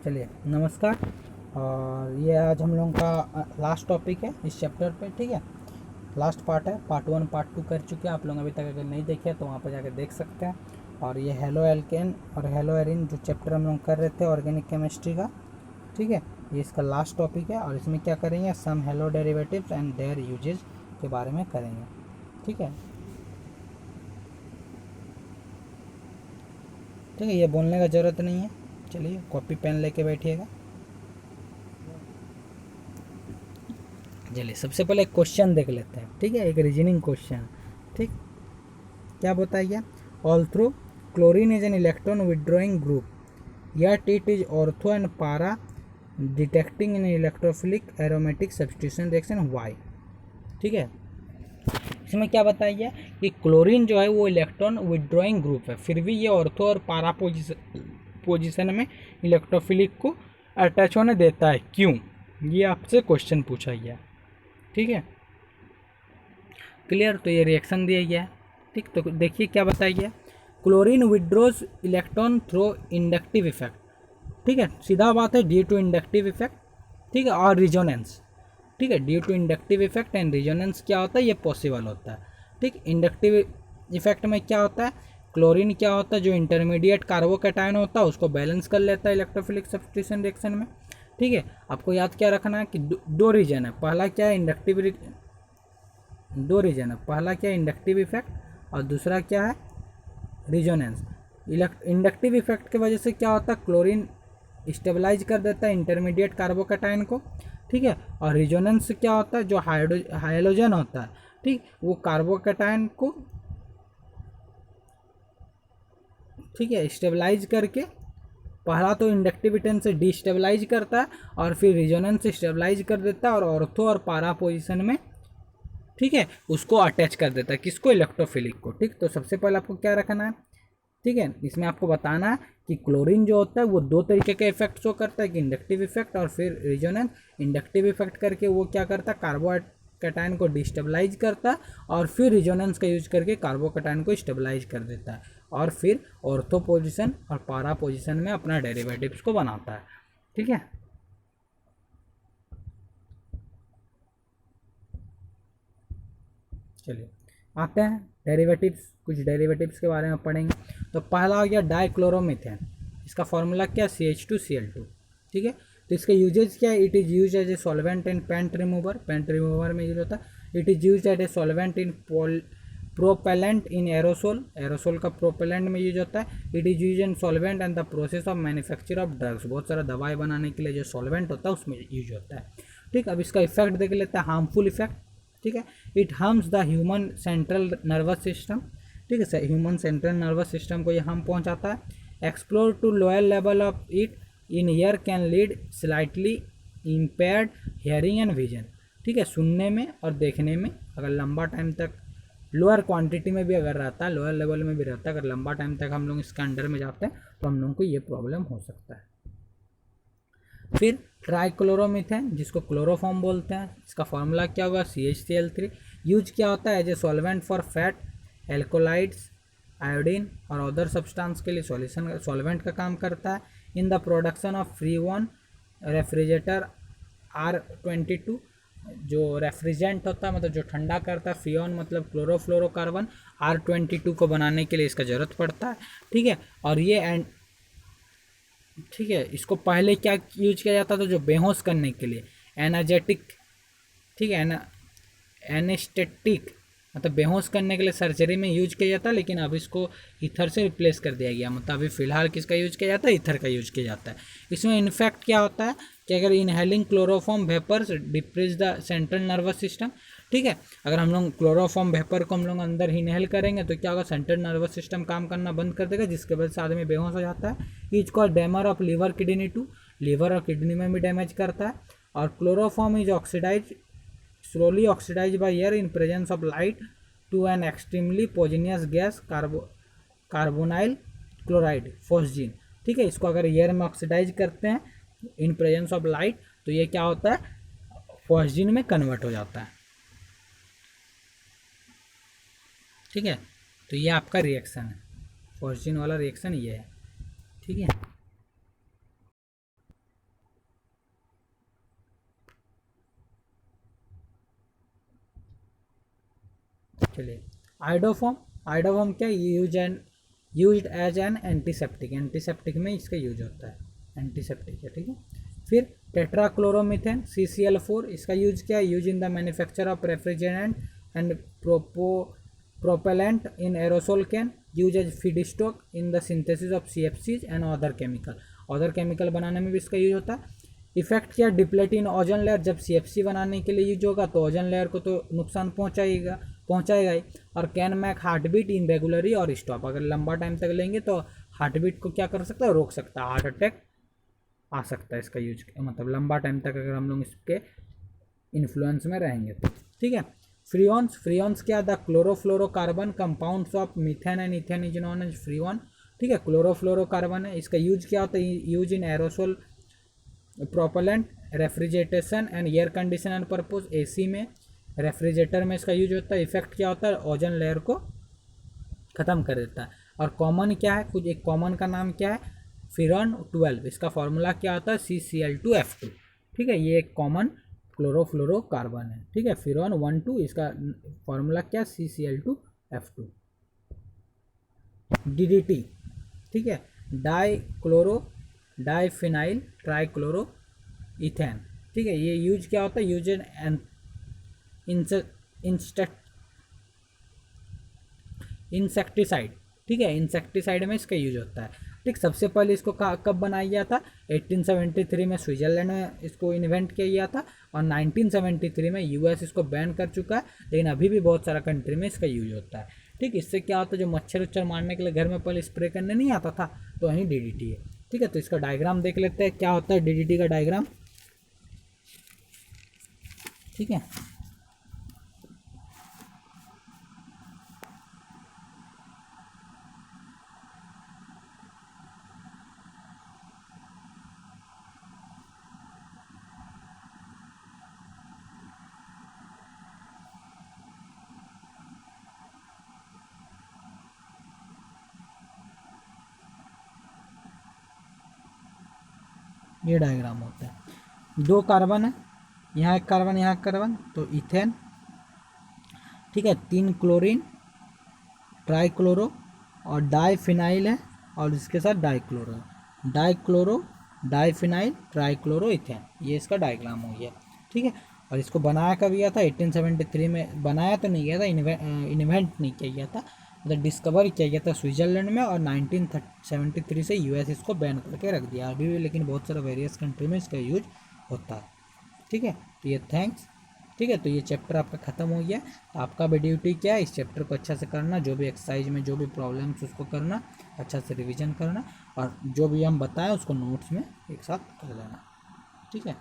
चलिए नमस्कार। और ये आज हम लोगों का लास्ट टॉपिक है इस चैप्टर पे। ठीक है, लास्ट पार्ट है। पार्ट 1 पार्ट 2 कर चुके हैं आप लोग। अभी तक अगर नहीं देखे तो वहाँ पर जाकर देख सकते हैं। और ये हेलो एल्केन और हेलो एरिन जो चैप्टर हम लोग कर रहे थे ऑर्गेनिक केमिस्ट्री का, ठीक है, ये इसका लास्ट टॉपिक है। और इसमें क्या करेंगे, some halo derivatives and their uses के बारे में करेंगे। ठीक है, ठीक है, ये बोलने का ज़रूरत नहीं है। चलिए कॉपी पेन लेके बैठिएगा। चलिए सबसे पहले एक क्वेश्चन देख लेते हैं। ठीक है, एक रीजनिंग क्वेश्चन। ठीक, क्या बताइए, all through chlorine is an electron withdrawing group yet it is ortho and para detecting in electrophilic aromatic substitution reaction y। ठीक है, इसमें क्या बताइए कि क्लोरीन जो है वो इलेक्ट्रॉन विदड्रॉइंग ग्रुप है, फिर भी ये ऑर्थो और पारा पोजिशन में इलेक्ट्रोफिलिक को अटैच होने देता है, क्यों? ये आपसे क्वेश्चन पूछा गया। ठीक है, क्लियर। तो ये रिएक्शन दिया गया है। ठीक, तो देखिए क्या बताया गया, chlorine withdraws electron through inductive effect. ठीक है, सीधा बात है, ड्यू टू इंडक्टिव इफेक्ट। ठीक है, और रिजोनेंस। ठीक है, due to inductive effect and resonance क्या होता है, ये पॉसिबल होता है। ठीक, इंडक्टिव इफेक्ट में क्या होता है, क्लोरीन क्या होता है, जो इंटरमीडिएट कार्बोकैटायन होता है उसको बैलेंस कर लेता है इलेक्ट्रोफिलिक सब्स्टिट्यूशन रिएक्शन में। ठीक है, आपको याद क्या रखना है कि दो रीजन है। पहला क्या है, दो रीजन है। पहला क्या है, इंडक्टिव इफेक्ट, और दूसरा क्या है, रिजोनेंस। इंडक्टिव इफेक्ट की वजह से क्या होता है, क्लोरीन स्टेबलाइज कर देता है इंटरमीडिएट कार्बोकैटायन को। ठीक है, और रिजोनेंस से क्या होता है, जो हाइड्रोजन होता है, ठीक, वो कार्बोकैटायन को, ठीक है, स्टेबलाइज करके, पहला तो इंडक्टिविटी से डिस्टेबलाइज करता है और फिर रिजोनेंस से स्टेबलाइज कर देता है और ऑर्थो और पारा पोजिशन में, ठीक है, उसको अटैच कर देता है, किसको, इलेक्ट्रोफिलिक को। ठीक, तो सबसे पहले आपको क्या रखना है, ठीक है, इसमें आपको बताना है कि क्लोरीन जो होता है वो दो तरीके के इफेक्ट शो करता है, कि इंडक्टिव इफेक्ट और फिर रिजोनेंस। इंडक्टिव इफेक्ट करके वो क्या करता है, कार्बोकैटायन को डिस्टेबलाइज करता है, और फिर रिजोनेंस का यूज करके कार्बोकैटायन को स्टेबलाइज कर देता है, और फिर ऑर्थो पोजिशन और पारा पोजिशन में अपना डेरिवेटिव्स को बनाता है। ठीक है, चलिए आते हैं डेरिवेटिव्स, कुछ डेरिवेटिव्स के बारे में पढ़ेंगे। तो पहला हो गया डाइक्लोरोमीथेन। इसका फॉर्मूला क्या, CH2Cl2। ठीक है, तो इसके यूजेज क्या है, it is use as a solvent in paint remover. Paint remover में यूज होता है। It is use as a solvent in propellant in aerosol. Aerosol का प्रोपेलेंट में यूज होता है। It is use in solvent and the process of manufacture of drugs. बहुत सारा दवाई बनाने के लिए जो सॉल्वेंट होता है उसमें यूज होता है। ठीक, अब इसका इफेक्ट देख लेते हैं, हार्मफुल इफेक्ट। ठीक है, it harms the human central nervous system. ठीक है, ह्यूमन सेंट्रल नर्वस सिस्टम को ये हार्म पहुंचाता है। Explore to lower level of it in ear can lead slightly impaired hearing and vision. ठीक है, सुनने में और देखने में अगर लंबा टाइम तक, लोअर क्वांटिटी में भी अगर रहता है, लोअर लेवल में भी रहता है, अगर लंबा टाइम तक हम लोग इसके अंडर में जाते हैं तो हम लोगों को ये प्रॉब्लम हो सकता है। फिर ट्राइक्लोरोमीथेन, जिसको क्लोरोफॉर्म बोलते हैं, इसका फॉर्मूला क्या होगा, CHCl3। यूज क्या होता है, as a solvent for fat, alkaloids, iodine और अदर सब्सटेंस के लिए सॉल्वेंट का काम करता है। In the production of freon refrigerator R22, जो रेफ्रिजरेंट होता है, मतलब जो ठंडा करता है, फ्रीऑन मतलब क्लोरोफ्लोरोकार्बन, R22 को बनाने के लिए इसका ज़रूरत पड़ता है। ठीक है, और ये ठीक है, इसको पहले क्या यूज किया जाता था, जो बेहोश करने के लिए, एनर्जेटिक, ठीक है, एनेस्थेटिक मतलब बेहोश करने के लिए सर्जरी में यूज किया जाता है, लेकिन अब इसको ईथर से रिप्लेस कर दिया गया। मतलब अभी फिलहाल किसका यूज किया जाता है, ईथर का यूज किया जाता है। इसमें इनफैक्ट क्या होता है कि अगर inhaling chloroform vapours depress the central nervous system. ठीक है, अगर हम लोग क्लोरोफॉर्म वेपर को हम लोग अंदर इनहेल करेंगे तो क्या होगा, सेंट्रल नर्वस सिस्टम काम करना बंद कर देगा, जिसके वजह से आदमी बेहोश हो जाता है। Is called damage of liver kidney too, liver और किडनी में भी डैमेज करता है। और chloroform is oxidize slowly oxidized by air in presence of light to an extremely poisonous gas carbonyl chloride phosgene. ठीक है, इसको अगर एयर में ऑक्सीडाइज करते हैं इन प्रेजेंस ऑफ लाइट तो ये क्या होता है, फॉस्जीन में कन्वर्ट हो जाता है। ठीक है, तो ये आपका रिएक्शन है, फॉस्जीन वाला रिएक्शन ये है। ठीक है, चलिए आइडोफॉर्म, आइडोफॉर्म क्या used as an antiseptic, antiseptic में इसका यूज होता है, एंटीसेप्टिक है, ठीक है। फिर टेट्राक्लोरोमीथेन CCl4, इसका यूज क्या है, use in the manufacture of refrigerant and propellant in aerosol can, use as feed stock in the synthesis of CFCs and other chemical, other chemical बनाने में भी इसका यूज होता है। इफेक्ट क्या, डिप्लेट इन ओजोन लेयर, जब CFC बनाने के लिए यूज होगा तो ओजोन लेयर को तो नुकसान पहुंचाएगा ही। और can make heart beat irregularly और स्टॉप, अगर लंबा टाइम तक लेंगे तो हार्ट बीट को क्या कर सकता है, रोक सकता है, हार्ट अटैक आ सकता है इसका यूज, मतलब लंबा टाइम तक अगर हम लोग इसके इन्फ्लुएंस में रहेंगे तो, ठीक है। फ्रीऑन्स, फ्रीऑन्स क्या, the chlorofluorocarbon compounds of methane and ethane is known as freon, ठीक है। क्लोरोफ्लोरोकार्बन है, इसका यूज क्या होता है, use in aerosol propellant, refrigeration and air conditioner purpose, AC में, रेफ्रिजरेटर में इसका यूज होता है। इफेक्ट क्या होता है, ओजोन लेयर को ख़त्म कर देता है। और कॉमन क्या है, कुछ एक कॉमन का नाम क्या है, फ्यूरॉन 12, इसका फॉर्मूला क्या होता है, CCl2F2, ठीक है। ये एक कॉमन क्लोरोफ्लोरोकार्बन है, ठीक है, फ्यूरॉन 12, इसका फॉर्मूला क्या, CCl2F2। DDT, ठीक है, डाइफिनाइल ट्राइक्लोरो इथेन, ठीक है। ये यूज क्या होता है, यूज एन इंसेक्टिसाइड, ठीक है, इंसेक्टिसाइड में इसका यूज होता है, ठीक। सबसे पहले इसको कब बनाया गया था, 1873 में स्विट्जरलैंड में इसको इन्वेंट किया गया था, और 1973 में US इसको बैन कर चुका है, लेकिन अभी भी बहुत सारा कंट्री में इसका यूज होता है, ठीक। इससे क्या होता है, जो मच्छर उच्छर मारने के लिए घर में पहले स्प्रे करने नहीं आता था, तो वहीं DDT है, ठीक है। तो इसका डायग्राम देख लेते हैं, क्या होता है DDT का डायग्राम, ठीक है। ये डायग्राम होता है, 2 कार्बन है, यहाँ एक कार्बन, यहाँ एक कार्बन, तो इथेन, ठीक है। 3 क्लोरीन, ट्राइक्लोरो, और डाइफिनाइल है, और इसके साथ डाइक्लोरो, डाइफिनाइल ट्राइक्लोरो इथेन, ये इसका डायग्राम हो गया, ठीक है। और इसको बनाया कब गया था, 1873 में बनाया तो नहीं गया था, इन्वेंट नहीं किया गया था, मतलब डिस्कवर किया गया था स्विट्जरलैंड में, और 1973 से US इसको बैन करके रख दिया अभी भी, लेकिन बहुत सारा वेरियस कंट्री में इसका यूज होता है, ठीक है। तो ये थैंक्स, ठीक है। तो ये चैप्टर आपका ख़त्म हो गया। तो आपका भी ड्यूटी क्या है, इस चैप्टर को अच्छा से करना, जो भी एक्सरसाइज में जो भी प्रॉब्लम्स उसको करना, अच्छा से रिवीजन करना, और जो भी हम बताएं उसको नोट्स में एक साथ कर लेना, ठीक है।